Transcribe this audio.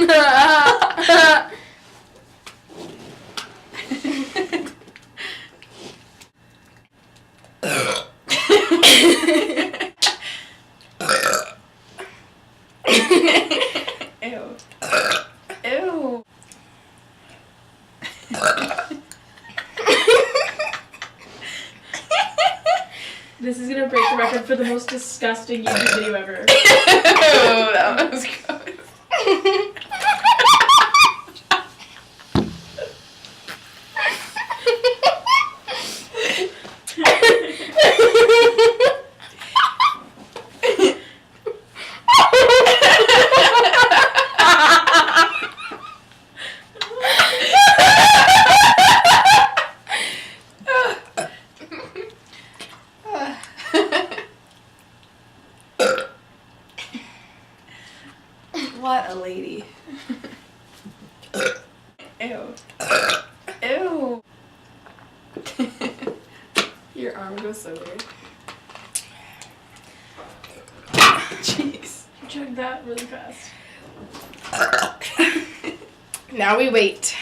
Ew. Ew. This is gonna break the record for the most disgusting YouTube video ever. Oh, that was gross. What a lady. Ew. Ew. Your arm goes so weird. Jeez. You chugged that really fast. Now we wait.